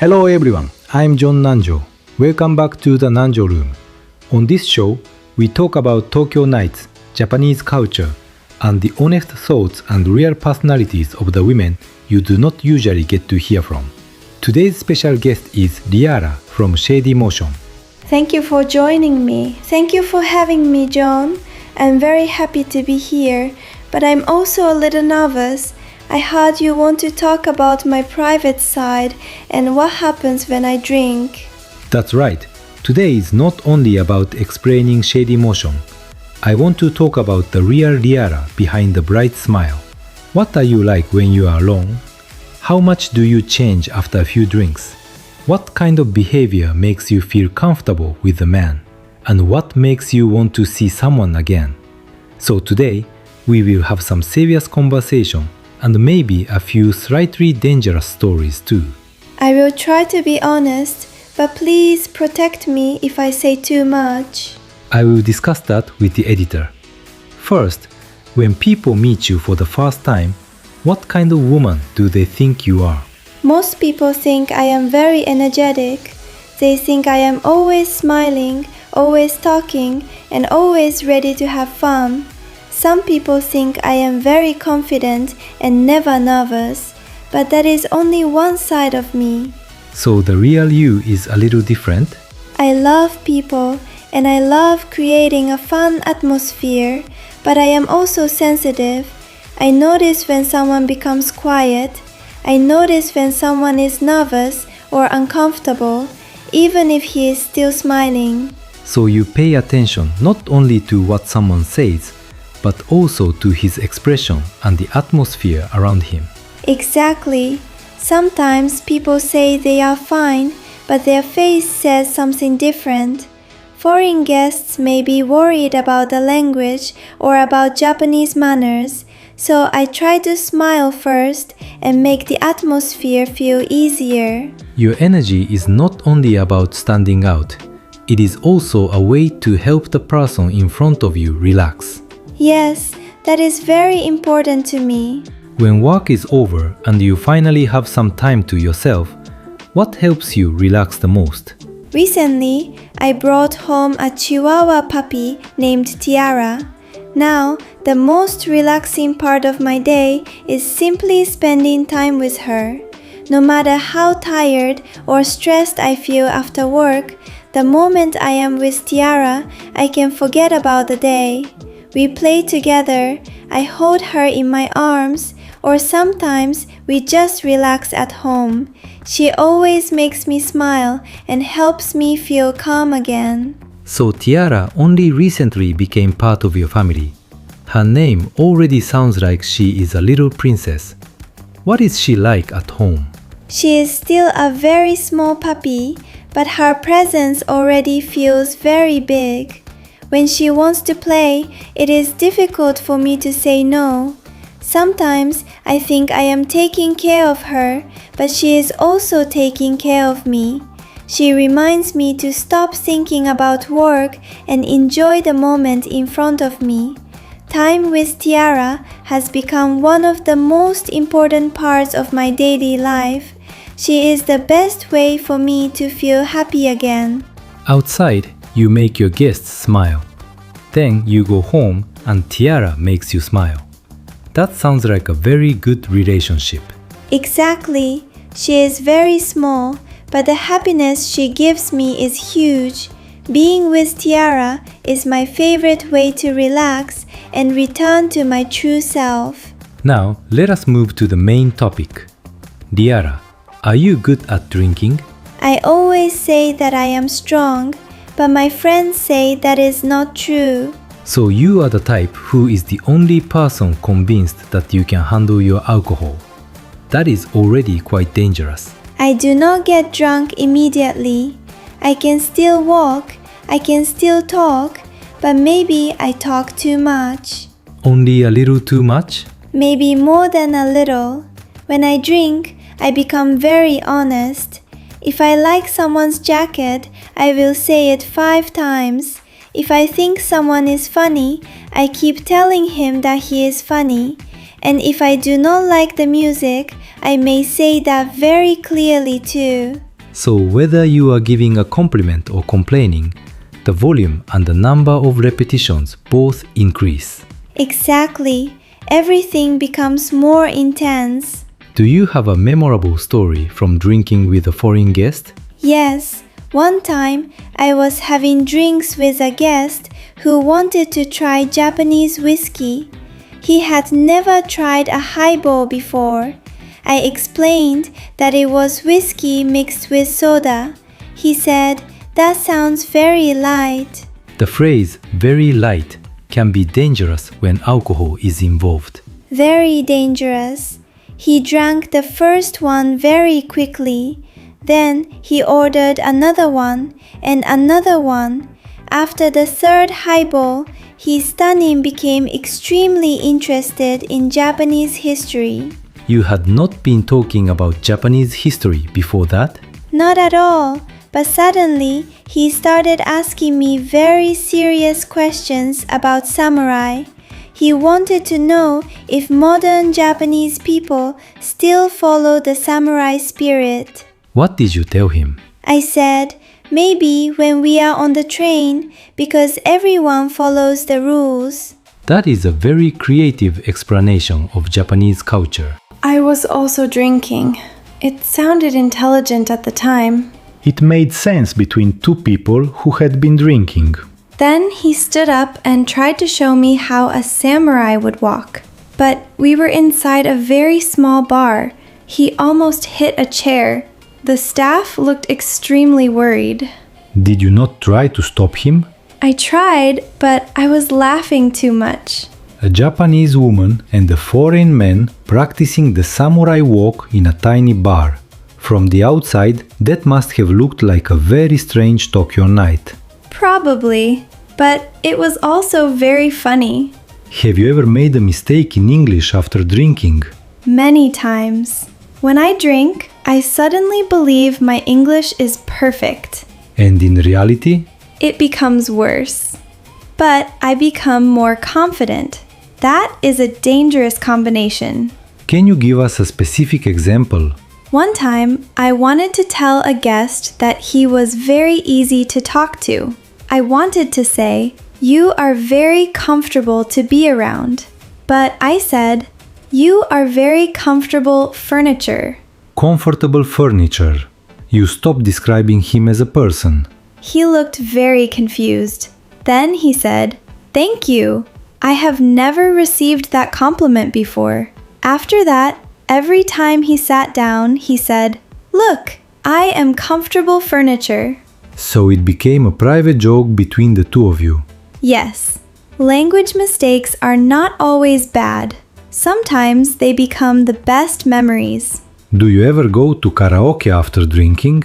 Hello everyone, I'm John Nanjo. Welcome back to the NANJO room. On this show, we talk about Tokyo nights, Japanese culture, and the honest thoughts and real personalities of the women you do not usually get to hear from. Today's special guest is RIARA from SHADYMOTION. Thank you for joining me. Thank you for having me, John. I'm very happy to be here, but I'm also a little nervous. I heard you want to talk about my private side and what happens when I drink. That's right. Today is not only about explaining SHADYMOTION. I want to talk about the real RIARA behind the bright smile. What are you like when you are alone? How much do you change after a few drinks? What kind of behavior makes you feel comfortable with a man? And what makes you want to see someone again? So today, we will have some serious conversation and maybe a few slightly dangerous stories too. I will try to be honest, but please protect me if I say too much. I will discuss that with the editor. First, when people meet you for the first time, what kind of woman do they think you are? Most people think I am very energetic. They think I am always smiling, always talking, and always ready to have fun. Some people think I am very confident and never nervous, but that is only one side of me. So the real you is a little different? I love people and I love creating a fun atmosphere, but I am also sensitive. I notice when someone becomes quiet. I notice when someone is nervous or uncomfortable, even if he is still smiling. So you pay attention not only to what someone says, but also to his expression and the atmosphere around him. Exactly. Sometimes people say they are fine, but their face says something different. Foreign guests may be worried about the language or about Japanese manners, so I try to smile first and make the atmosphere feel easier. Your energy is not only about standing out, it is also a way to help the person in front of you relax. Yes, that is very important to me. When work is over and you finally have some time to yourself, what helps you relax the most? Recently, I brought home a Chihuahua puppy named Tiara. Now, the most relaxing part of my day is simply spending time with her. No matter how tired or stressed I feel after work, the moment I am with Tiara, I can forget about the day. We play together, I hold her in my arms, or sometimes we just relax at home. She always makes me smile and helps me feel calm again. So Tiara only recently became part of your family. Her name already sounds like she is a little princess. What is she like at home? She is still a very small puppy, but her presence already feels very big. When she wants to play, it is difficult for me to say no. Sometimes I think I am taking care of her, but she is also taking care of me. She reminds me to stop thinking about work and enjoy the moment in front of me. Time with Tiara has become one of the most important parts of my daily life. She is the best way for me to feel happy again. Outside, you make your guests smile. Then you go home and Tiara makes you smile. That sounds like a very good relationship. Exactly. She is very small, but the happiness she gives me is huge. Being with Tiara is my favorite way to relax and return to my true self. Now, let us move to the main topic. RIARA, are you good at drinking? I always say that I am strong, but my friends say that is not true. So you are the type who is the only person convinced that you can handle your alcohol. That is already quite dangerous. I do not get drunk immediately. I can still walk, I can still talk, but maybe I talk too much. Only a little too much? Maybe more than a little. When I drink, I become very honest. If I like someone's jacket, I will say it 5 times. If I think someone is funny, I keep telling him that he is funny. And if I do not like the music, I may say that very clearly too. So whether you are giving a compliment or complaining, the volume and the number of repetitions both increase. Exactly. Everything becomes more intense. Do you have a memorable story from drinking with a foreign guest? Yes, one time I was having drinks with a guest who wanted to try Japanese whiskey. He had never tried a highball before. I explained that it was whiskey mixed with soda. He said, "That sounds very light." The phrase very light can be dangerous when alcohol is involved. Very dangerous. He drank the first one very quickly. Then he ordered another one and another one. After the third highball, his stunning became extremely interested in Japanese history. You had not been talking about Japanese history before that? Not at all, but suddenly he started asking me very serious questions about samurai. He wanted to know if modern Japanese people still follow the samurai spirit. What did you tell him? I said, maybe when we are on the train, because everyone follows the rules. That is a very creative explanation of Japanese culture. I was also drinking. It sounded intelligent at the time. It made sense between two people who had been drinking. Then he stood up and tried to show me how a samurai would walk. But we were inside a very small bar. He almost hit a chair. The staff looked extremely worried. Did you not try to stop him? I tried, but I was laughing too much. A Japanese woman and a foreign man practicing the samurai walk in a tiny bar. From the outside, that must have looked like a very strange Tokyo night. Probably, but it was also very funny. Have you ever made a mistake in English after drinking? Many times. When I drink, I suddenly believe my English is perfect. And in reality? It becomes worse. But I become more confident. That is a dangerous combination. Can you give us a specific example? One time, I wanted to tell a guest that he was very easy to talk to. I wanted to say, "You are very comfortable to be around." But I said, "You are very comfortable furniture." Comfortable furniture. You stopped describing him as a person. He looked very confused. Then he said, "Thank you. I have never received that compliment before." After that, every time he sat down, he said, "Look, I am comfortable furniture." So it became a private joke between the two of you. Yes, language mistakes are not always bad. Sometimes they become the best memories. Do you ever go to karaoke after drinking?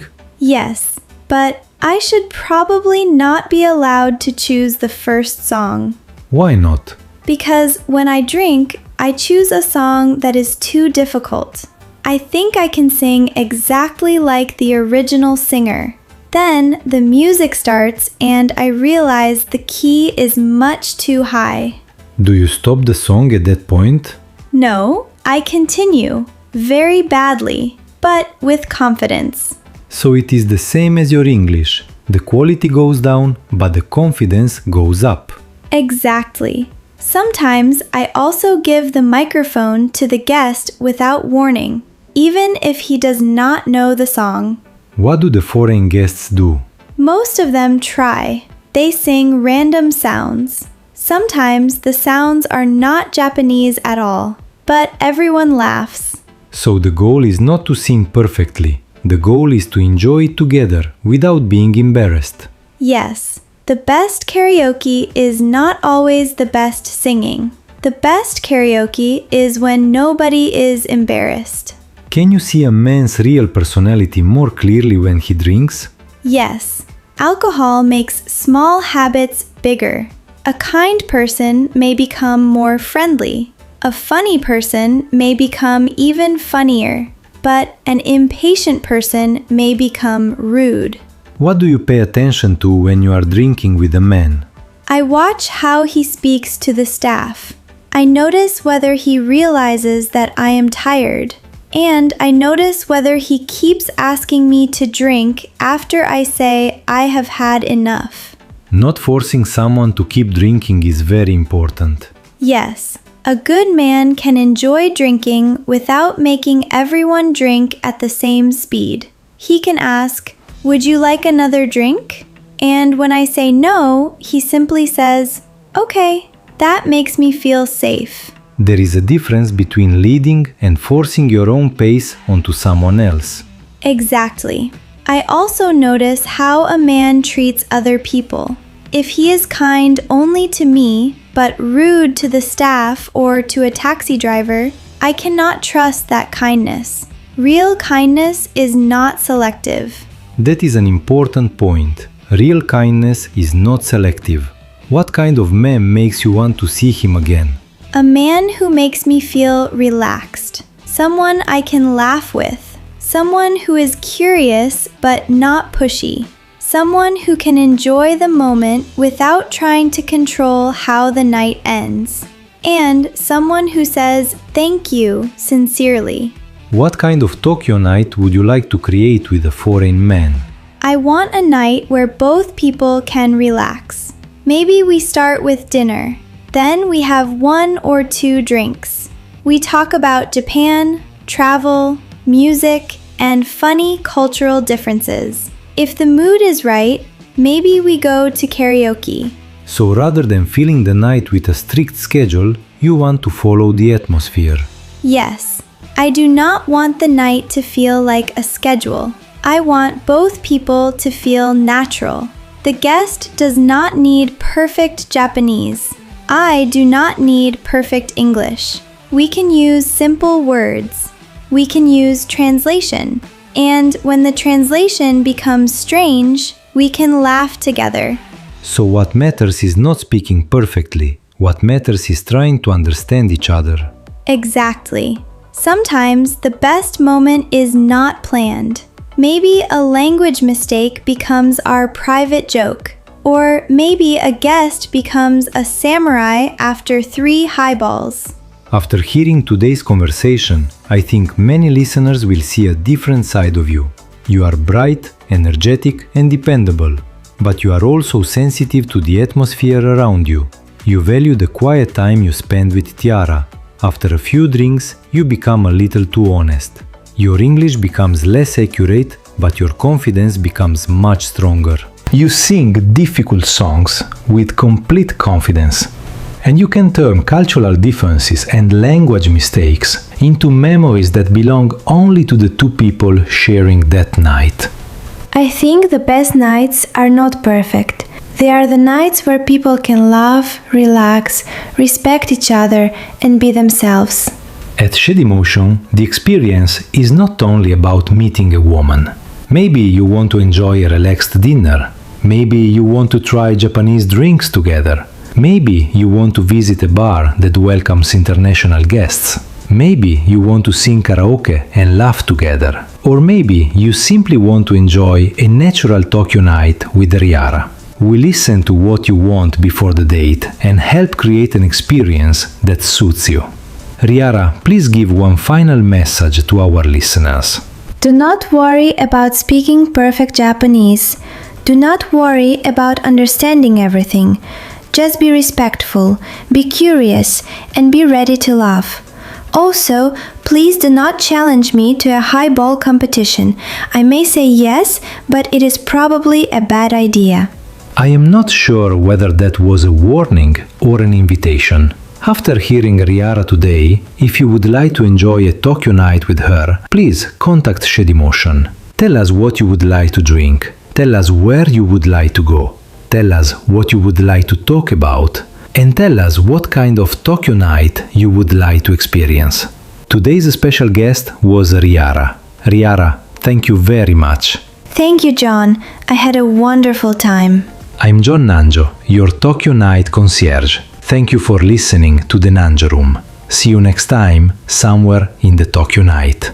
Yes, but I should probably not be allowed to choose the first song. Why not? Because when I drink, I choose a song that is too difficult. I think I can sing exactly like the original singer. Then the music starts and I realize the key is much too high. Do you stop the song at that point? No, I continue. Very badly, but with confidence. So it is the same as your English. The quality goes down, but the confidence goes up. Exactly. Sometimes I also give the microphone to the guest without warning, even if he does not know the song. What do the foreign guests do? Most of them try. They sing random sounds. Sometimes the sounds are not Japanese at all, but everyone laughs. So the goal is not to sing perfectly. The goal is to enjoy it together without being embarrassed. Yes, the best karaoke is not always the best singing. The best karaoke is when nobody is embarrassed. Can you see a man's real personality more clearly when he drinks? Yes, alcohol makes small habits bigger. A kind person may become more friendly. A funny person may become even funnier, but an impatient person may become rude. What do you pay attention to when you are drinking with a man? I watch how he speaks to the staff. I notice whether he realizes that I am tired. And I notice whether he keeps asking me to drink after I say I have had enough. Not forcing someone to keep drinking is very important. Yes, a good man can enjoy drinking without making everyone drink at the same speed. He can ask, "Would you like another drink?" And when I say no, he simply says, "Okay." That makes me feel safe. There is a difference between leading and forcing your own pace onto someone else. Exactly. I also notice how a man treats other people. If he is kind only to me, but rude to the staff or to a taxi driver, I cannot trust that kindness. Real kindness is not selective. That is an important point. Real kindness is not selective. What kind of man makes you want to see him again? A man who makes me feel relaxed. Someone I can laugh with. Someone who is curious but not pushy. Someone who can enjoy the moment without trying to control how the night ends. And someone who says thank you sincerely. What kind of Tokyo night would you like to create with a foreign man? I want a night where both people can relax. Maybe we start with dinner. Then we have 1 or 2 drinks. We talk about Japan, travel, music, and funny cultural differences. If the mood is right, maybe we go to karaoke. So rather than filling the night with a strict schedule, you want to follow the atmosphere. Yes, I do not want the night to feel like a schedule. I want both people to feel natural. The guest does not need perfect Japanese. I do not need perfect English. We can use simple words. We can use translation. And when the translation becomes strange, we can laugh together. So what matters is not speaking perfectly. What matters is trying to understand each other. Exactly. Sometimes the best moment is not planned. Maybe a language mistake becomes our private joke. Or maybe a guest becomes a samurai after 3 highballs. After hearing today's conversation, I think many listeners will see a different side of you. You are bright, energetic, and dependable. But you are also sensitive to the atmosphere around you. You value the quiet time you spend with Tiara. After a few drinks, you become a little too honest. Your English becomes less accurate, but your confidence becomes much stronger. You sing difficult songs with complete confidence. And you can turn cultural differences and language mistakes into memories that belong only to the 2 people sharing that night. I think the best nights are not perfect. They are the nights where people can laugh, relax, respect each other, and be themselves. At SHADYMOTION, the experience is not only about meeting a woman. Maybe you want to enjoy a relaxed dinner. Maybe you want to try Japanese drinks together. Maybe you want to visit a bar that welcomes international guests. Maybe you want to sing karaoke and laugh together. Or maybe you simply want to enjoy a natural Tokyo night with RIARA. We listen to what you want before the date and help create an experience that suits you. RIARA, please give one final message to our listeners. Do not worry about speaking perfect Japanese. Do not worry about understanding everything. Just be respectful, be curious, and be ready to laugh. Also, please do not challenge me to a highball competition. I may say yes, but it is probably a bad idea. I am not sure whether that was a warning or an invitation. After hearing RIARA today, if you would like to enjoy a Tokyo night with her, please contact SHADYMOTION. Tell us what you would like to drink. Tell us where you would like to go. Tell us what you would like to talk about. And tell us what kind of Tokyo night you would like to experience. Today's special guest was RIARA. RIARA, thank you very much. Thank you, John. I had a wonderful time. I'm John NANJO, your Tokyo night concierge. Thank you for listening to the NANJO Room. See you next time, somewhere in the Tokyo night.